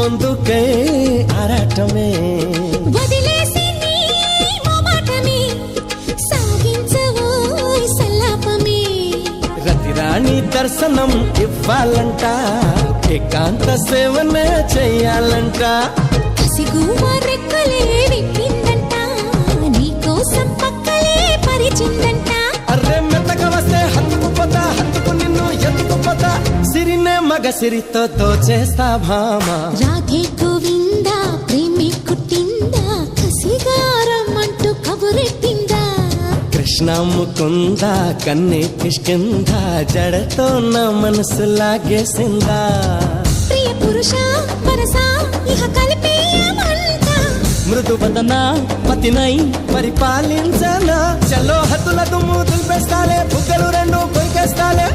పొందుకై ఆరాటమే వదిలేసి నీ మొమాటమే సాగించవోయ్ సల్లాపమే రతిరాణి దర్శనం ఇవ్వాలంట ఏకాంత సేవనే చెయ్యాలంట కసిగుమ రెక్కలే విప్పిందంట నీకోసం పక్కలే పరిచిందంట అర్రే మెత్తగా వస్తే హత్తుకు నిన్ను ఎత్తుకుపోతా సిరినే మగ సిరితో దోచేస్తా భామా రాధే గోవిందా ప్రేమి కుట్టిందా కసిగారమ్మంటూ కబురెట్టిందా కృష్ణ ముకుంద కన్నే కిష్కింద జడతో నా మనసు లాగేసిందా ప్రియ పురుష వరస ఇహ కలిపేయమంట మృదు వదన పతినై పరిపాలించనా చలో హద్దుల దుమ్ము దులిపేస్తాలే బుగ్గలు రెండు కొరికేస్తాలే